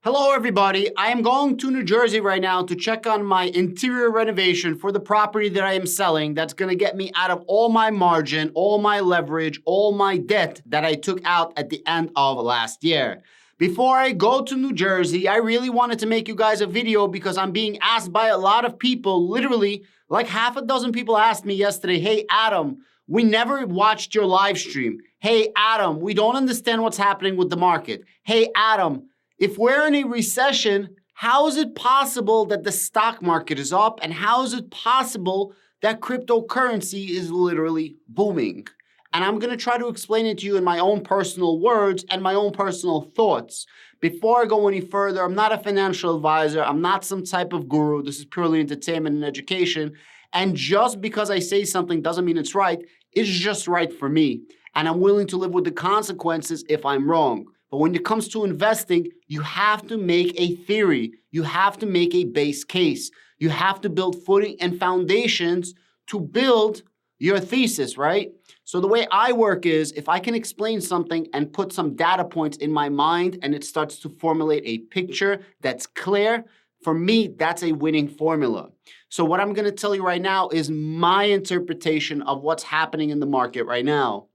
Hello everybody, I am going to New Jersey right now to check on my interior renovation for the property that I am selling that's going to get me out of all my margin, all my leverage, all my debt that I took out at the end of last year. Before I go to New Jersey, I really wanted to make you guys a video because I'm being asked by a lot of people, literally like half a dozen people asked me yesterday, hey Adam, we never watched your live stream. Hey Adam, we don't understand what's happening with the market. Hey Adam, if we're in a recession, how is it possible that the stock market is up? And how is it possible that cryptocurrency is literally booming? And I'm going to try to explain it to you in my own personal words and my own personal thoughts. Before I go any further, I'm not a financial advisor. I'm not some type of guru. This is purely entertainment and education. And just because I say something doesn't mean it's right. It's just right for me. And I'm willing to live with the consequences if I'm wrong. But when it comes to investing, you have to make a theory. You have to make a base case. You have to build footing and foundations to build your thesis, right? So the way I work is if I can explain something and put some data points in my mind and it starts to formulate a picture that's clear, for me, that's a winning formula. So what I'm going to tell you right now is my interpretation of what's happening in the market right now.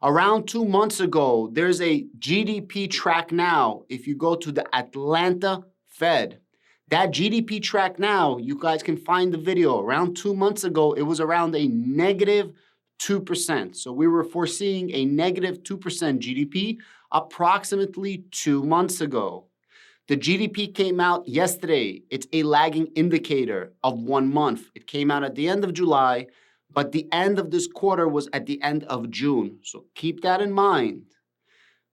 Around 2 months ago, there's a GDP track now. If you go to the Atlanta Fed, that GDP track now, you guys can find the video. Around 2 months ago, it was around a negative 2%. So we were foreseeing a negative 2% GDP approximately 2 months ago. The GDP came out yesterday. It's a lagging indicator of 1 month. It came out at the end of July. But the end of this quarter was at the end of June. So keep that in mind.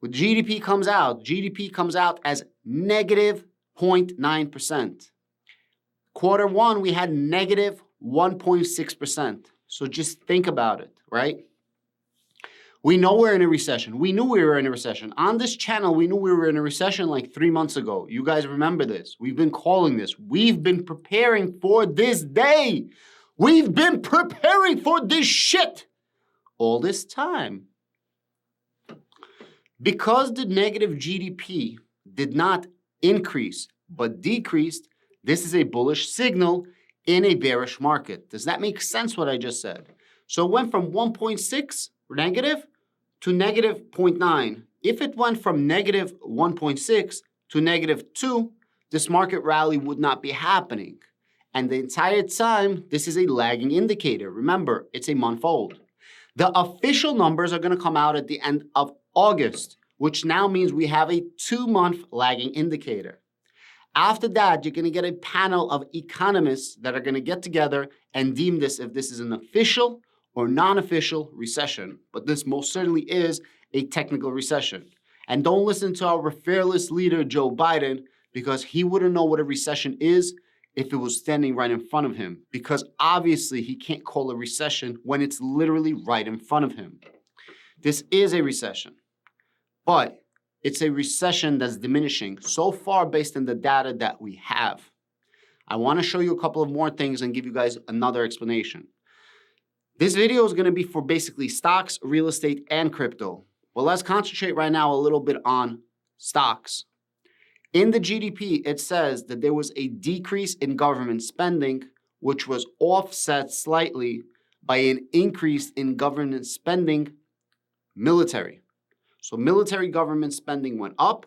When GDP comes out as negative 0.9%. Quarter one, we had negative 1.6%. So just think about it, right? We know we're in a recession. We knew we were in a recession. On this channel, we knew we were in a recession like 3 months ago. You guys remember this. We've been calling this. We've been preparing for this day. We've been preparing for this shit all this time. Because the negative GDP did not increase but decreased, this is a bullish signal in a bearish market. Does that make sense what I just said? So it went from 1.6 negative to negative 0.9. If it went from negative 1.6 to negative 2, this market rally would not be happening. And the entire time, this is a lagging indicator. Remember, it's a month old. The official numbers are going to come out at the end of August, which now means we have a 2-month lagging indicator. After that, you're going to get a panel of economists that are going to get together and deem this if this is an official or non-official recession. But this most certainly is a technical recession. And don't listen to our fearless leader, Joe Biden, because he wouldn't know what a recession is if it was standing right in front of him, because obviously he can't call a recession when it's literally right in front of him. This is a recession, but it's a recession that's diminishing so far based on the data that we have. I want to show you a couple of more things and give you guys another explanation. This video is going to be for basically stocks, real estate, and crypto. Well, let's concentrate right now a little bit on stocks. In the GDP, it says that there was a decrease in government spending, which was offset slightly by an increase in government spending military. So military government spending went up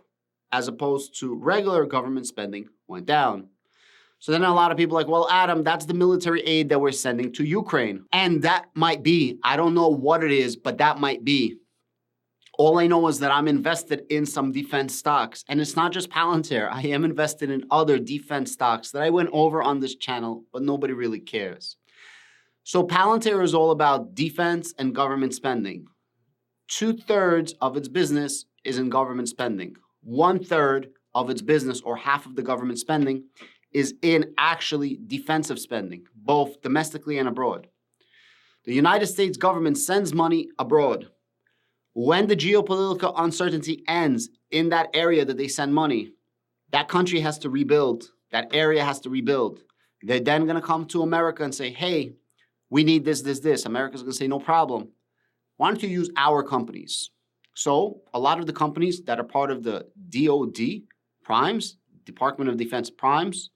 as opposed to regular government spending went down. So then a lot of people are like, well, Adam, that's the military aid that we're sending to Ukraine. And that might be. I don't know what it is, but that might be. All I know is that I'm invested in some defense stocks. And it's not just Palantir. I am invested in other defense stocks that I went over on this channel, but nobody really cares. So Palantir is all about defense and government spending. 2/3 of its business is in government spending. 1/3 of its business, or half of the government spending, is in actually defensive spending, both domestically and abroad. The United States government sends money abroad. When the geopolitical uncertainty ends in that area that they send money, that country has to rebuild. That area has to rebuild. They're then going to come to America and say, hey, we need this, this, this. America's going to say, no problem. Why don't you use our companies? So a lot of the companies that are part of the DoD primes, Department of Defense primes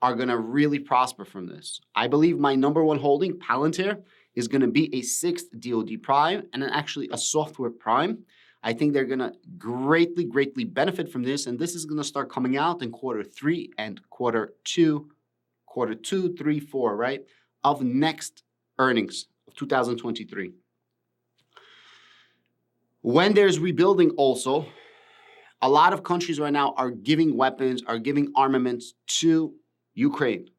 are going to really prosper from this. I believe my number one holding, Palantir, is going to be a 6th DoD prime and actually a software prime. I think they're going to greatly benefit from this, and this is going to start coming out in quarter 3 and quarter 2, 3, 4, right, of next earnings of 2023. When there's rebuilding also, a lot of countries right now are giving weapons, are giving armaments to Ukraine.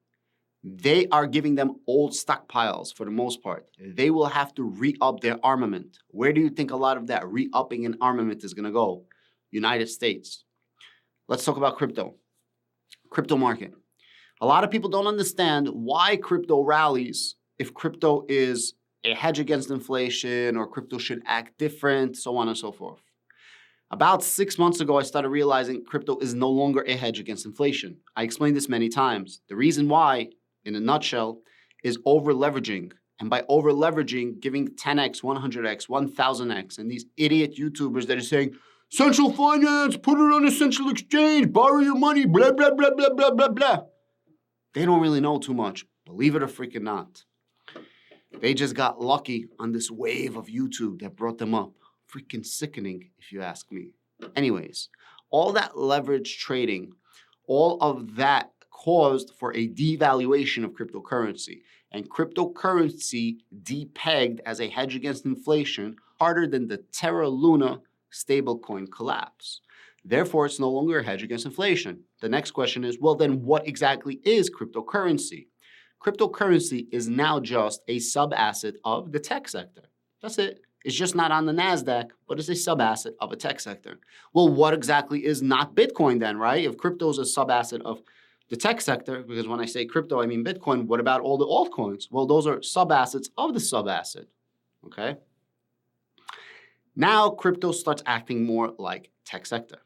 They are giving them old stockpiles for the most part. They will have to re-up their armament. Where do you think a lot of that re-upping in armament is going to go? United States. Let's talk about crypto. Crypto market. A lot of people don't understand why crypto rallies if crypto is a hedge against inflation or crypto should act different, so on and so forth. About 6 months ago, I started realizing crypto is no longer a hedge against inflation. I explained this many times. The reason why, in a nutshell, is over-leveraging. And by over-leveraging, giving 10x, 100x, 1000x, and these idiot YouTubers that are saying, central finance, put it on a central exchange, borrow your money, blah, blah, blah, blah, blah, blah, blah. They don't really know too much, believe it or freaking not. They just got lucky on this wave of YouTube that brought them up. Freaking sickening, if you ask me. Anyways, all that leverage trading, all of that caused for a devaluation of cryptocurrency. And cryptocurrency depegged as a hedge against inflation harder than the Terra Luna stablecoin collapse. Therefore, it's no longer a hedge against inflation. The next question is, well, then what exactly is cryptocurrency? Cryptocurrency is now just a sub-asset of the tech sector. That's it. It's just not on the NASDAQ, but it's a sub-asset of a tech sector. Well, what exactly is not Bitcoin then, right? If crypto is a sub-asset of the tech sector, because when I say crypto, I mean Bitcoin, what about all the altcoins? Well, those are sub-assets of the sub-asset, okay? Now, crypto starts acting more like tech sector.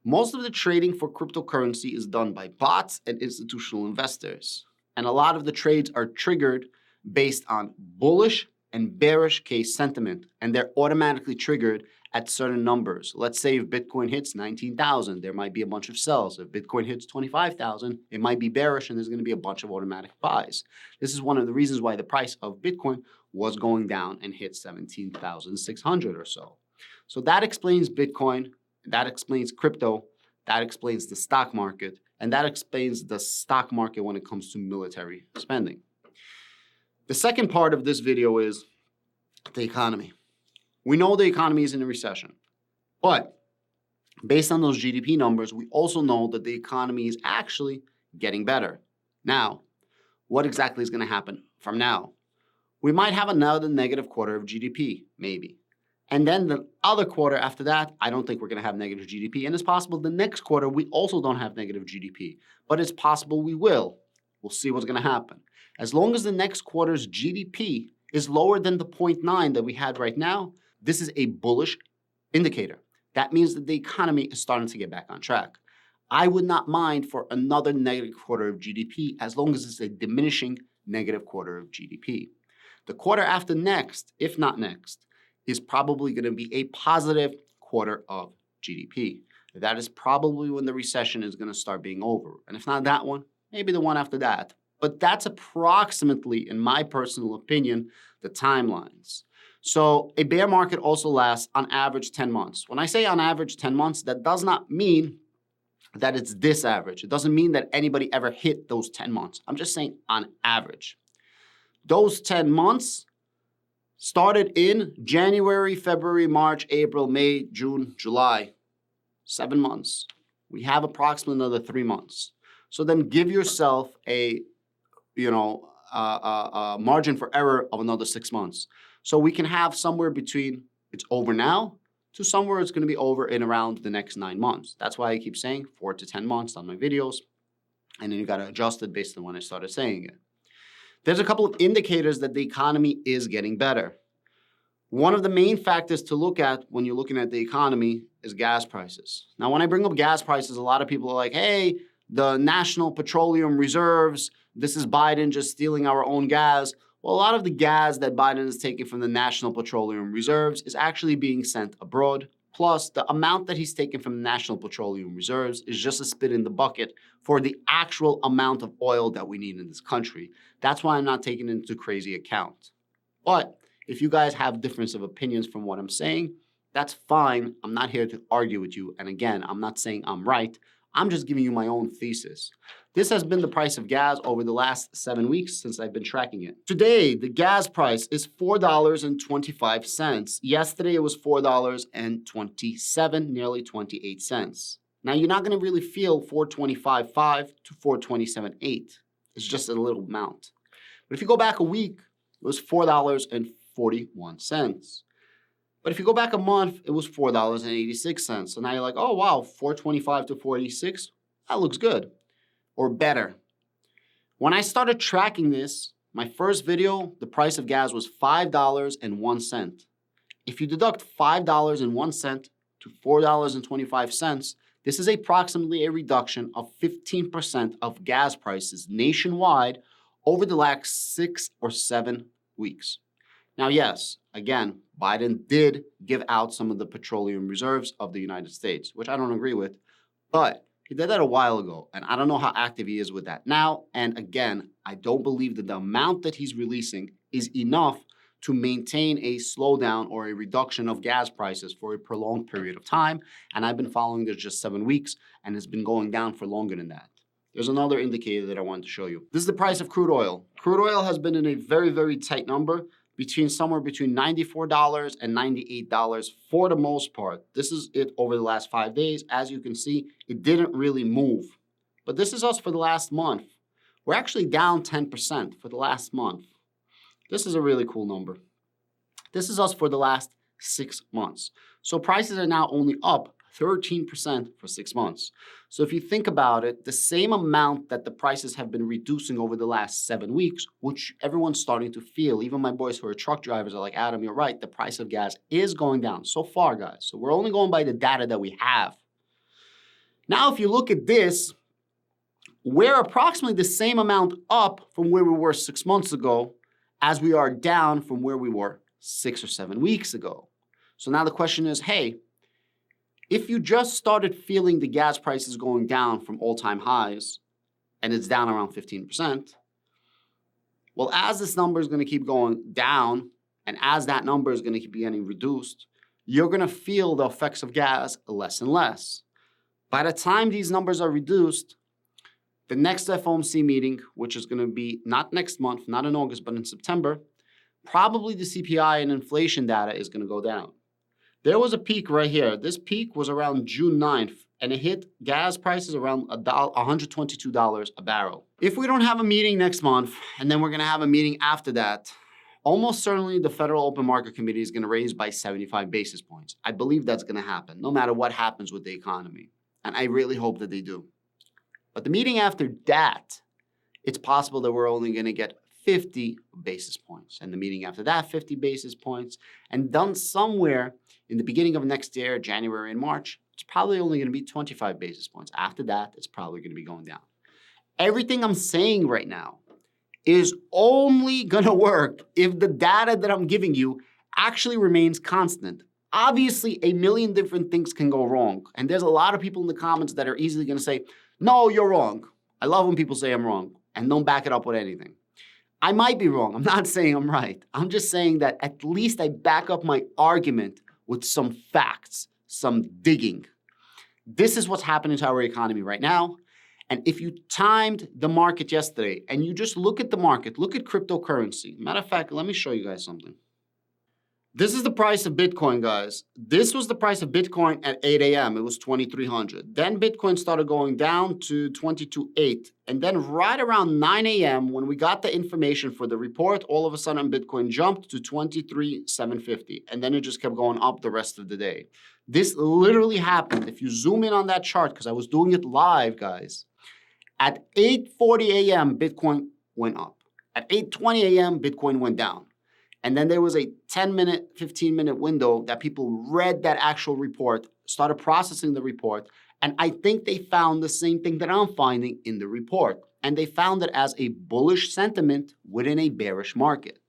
Most of the trading for cryptocurrency is done by bots and institutional investors. And a lot of the trades are triggered based on bullish and bearish case sentiment, and they're automatically triggered at certain numbers. Let's say if Bitcoin hits 19,000, there might be a bunch of sells. If Bitcoin hits 25,000, it might be bearish and there's going to be a bunch of automatic buys. This is one of the reasons why the price of Bitcoin was going down and hit 17,600 or so. So that explains Bitcoin, that explains crypto, that explains the stock market, and that explains the stock market when it comes to military spending. The second part of this video is the economy. We know the economy is in a recession, but based on those GDP numbers, we also know that the economy is actually getting better. Now, what exactly is going to happen from now? We might have another negative quarter of GDP, maybe. And then the other quarter after that, I don't think we're going to have negative GDP. And it's possible the next quarter we also don't have negative GDP, but it's possible we will. We'll see what's going to happen. As long as the next quarter's GDP is lower than the 0.9 that we had right now, this is a bullish indicator. That means that the economy is starting to get back on track. I would not mind for another negative quarter of GDP as long as it's a diminishing negative quarter of GDP. The quarter after next, if not next, is probably going to be a positive quarter of GDP. That is probably when the recession is going to start being over. And if not that one, maybe the one after that. But that's approximately, in my personal opinion, the timelines. So a bear market also lasts on average 10 months. When I say on average 10 months, that does not mean that it's this average. It doesn't mean that anybody ever hit those 10 months. I'm just saying on average. Those 10 months started in January, February, March, April, May, June, July. 7 months. We have approximately another 3 months. So then give yourself a margin for error of another 6 months. So we can have somewhere between it's over now to somewhere it's going to be over in around the next 9 months. That's why I keep saying 4 to 10 months on my videos. And then you got to adjust it based on when I started saying it. There's a couple of indicators that the economy is getting better. One of the main factors to look at when you're looking at the economy is gas prices. Now, when I bring up gas prices, a lot of people are like, hey, the National Petroleum Reserves, this is Biden just stealing our own gas. Well, a lot of the gas that Biden is taking from the National Petroleum Reserves is actually being sent abroad. Plus, the amount that he's taken from the National Petroleum Reserves is just a spit in the bucket for the actual amount of oil that we need in this country. That's why I'm not taking it into crazy account. But if you guys have difference of opinions from what I'm saying, that's fine. I'm not here to argue with you. And again, I'm not saying I'm right. I'm just giving you my own thesis. This has been the price of gas over the last 7 weeks since I've been tracking it. Today, the gas price is $4.25. Yesterday, it was $4.27, nearly 28 cents. Now, you're not going to really feel 425.5 to 427.8. It's just a little amount. But if you go back a week, it was $4.41. But if you go back a month, it was $4.86. So now you're like, oh, wow, 425 to 46, that looks good or better. When I started tracking this, my first video, the price of gas was $5.01. If you deduct $5.01 to $4.25, this is approximately a reduction of 15% of gas prices nationwide over the last 6 or 7 weeks. Now, yes, again, Biden did give out some of the petroleum reserves of the United States, which I don't agree with, but he did that a while ago, and I don't know how active he is with that now. And again, I don't believe that the amount that he's releasing is enough to maintain a slowdown or a reduction of gas prices for a prolonged period of time. And I've been following this just 7 weeks, and it's been going down for longer than that. There's another indicator that I wanted to show you. This is the price of crude oil. Crude oil has been in a very, very tight number, somewhere between $94 and $98 for the most part. This is it over the last 5 days. As you can see, it didn't really move. But this is us for the last month. We're actually down 10% for the last month. This is a really cool number. This is us for the last 6 months. So prices are now only up 13% for 6 months. So if you think about it, the same amount that the prices have been reducing over the last 7 weeks, which everyone's starting to feel, even my boys who are truck drivers are like, Adam, you're right, the price of gas is going down so far, guys. So we're only going by the data that we have. Now, if you look at this, we're approximately the same amount up from where we were 6 months ago as we are down from where we were 6 or 7 weeks ago. So now the question is, hey, if you just started feeling the gas prices going down from all-time highs and it's down around 15%, well, as this number is going to keep going down and as that number is going to keep getting reduced, you're going to feel the effects of gas less and less. By the time these numbers are reduced, the next FOMC meeting, which is going to be not next month, not in August, but in September, probably the CPI and inflation data is going to go down. There was a peak right here. This peak was around June 9th, and it hit gas prices around $122 a barrel. If we don't have a meeting next month, and then we're going to have a meeting after that, almost certainly the Federal Open Market Committee is going to raise by 75 basis points. I believe that's going to happen, no matter what happens with the economy. And I really hope that they do. But the meeting after that, it's possible that we're only going to get 50 basis points. And the meeting after that, 50 basis points. And done somewhere in the beginning of next year, January and March, it's probably only going to be 25 basis points. After that, it's probably going to be going down. Everything I'm saying right now is only going to work if the data that I'm giving you actually remains constant. Obviously, a million different things can go wrong. And there's a lot of people in the comments that are easily going to say, no, you're wrong. I love when people say I'm wrong and don't back it up with anything. I might be wrong. I'm not saying I'm right. I'm just saying that at least I back up my argument with some facts, some digging. This is what's happening to our economy right now. And if you timed the market yesterday and you just look at the market, look at cryptocurrency. Matter of fact, let me show you guys something. This is the price of Bitcoin, guys. This was the price of Bitcoin at 8 a.m. It was 2,300. Then Bitcoin started going down to 22.8. And then right around 9 a.m., when we got the information for the report, all of a sudden Bitcoin jumped to 23,750. And then it just kept going up the rest of the day. This literally happened. If you zoom in on that chart, because I was doing it live, guys, at 8:40 a.m., Bitcoin went up. At 8:20 a.m., Bitcoin went down. And then there was a 10-minute, 15-minute window that people read that actual report, started processing the report, and I think they found the same thing that I'm finding in the report. And they found it as a bullish sentiment within a bearish market.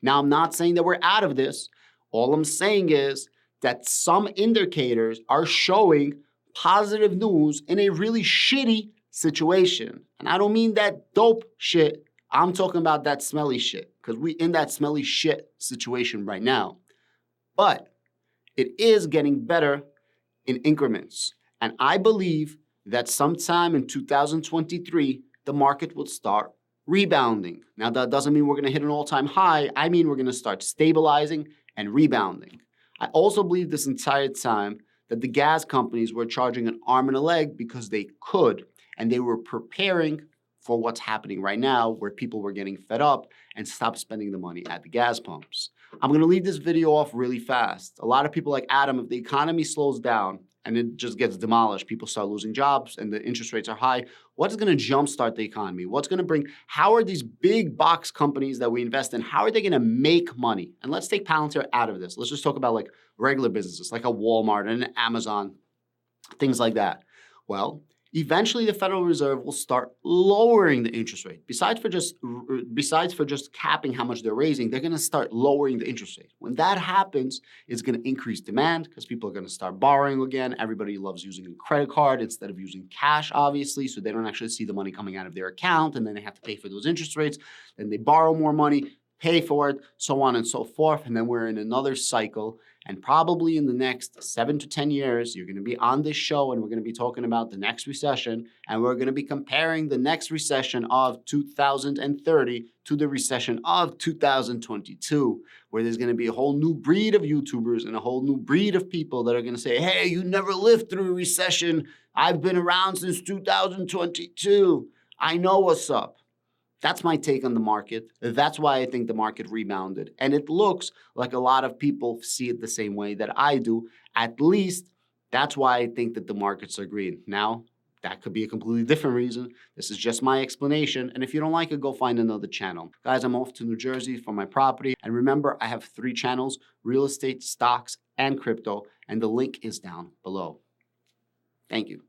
Now, I'm not saying that we're out of this. All I'm saying is that some indicators are showing positive news in a really shitty situation. And I don't mean that dope shit. I'm talking about that smelly shit, because we in that smelly shit situation right now. But it is getting better in increments. And I believe that sometime in 2023, the market will start rebounding. Now, that doesn't mean we're going to hit an all-time high. I mean, we're going to start stabilizing and rebounding. I also believe this entire time that the gas companies were charging an arm and a leg because they could, and they were preparing for what's happening right now, where people were getting fed up and stopped spending the money at the gas pumps. I'm going to leave this video off really fast. A lot of people like Adam, if the economy slows down and it just gets demolished, people start losing jobs and the interest rates are high, what is going to jumpstart the economy? What's going to bring, how are these big box companies that we invest in, how are they going to make money? And let's take Palantir out of this. Let's just talk about like regular businesses, like a Walmart and an Amazon, things like that. Well, eventually the Federal Reserve will start lowering the interest rate. Besides for just capping how much they're raising, they're going to start lowering the interest rate. When that happens, it's going to increase demand because people are going to start borrowing again. Everybody loves using a credit card instead of using cash, obviously, so they don't actually see the money coming out of their account, and then they have to pay for those interest rates. Then they borrow more money, pay for it, so on and so forth. And then we're in another cycle. And probably in the next 7 to 10 years, you're going to be on this show and we're going to be talking about the next recession. And we're going to be comparing the next recession of 2030 to the recession of 2022, where there's going to be a whole new breed of YouTubers and a whole new breed of people that are going to say, hey, you never lived through a recession. I've been around since 2022. I know what's up. That's my take on the market. That's why I think the market rebounded. And it looks like a lot of people see it the same way that I do. At least that's why I think that the markets are green. Now, that could be a completely different reason. This is just my explanation. And if you don't like it, go find another channel. Guys, I'm off to New Jersey for my property. And remember, I have 3 channels: real estate, stocks, and crypto. And the link is down below. Thank you.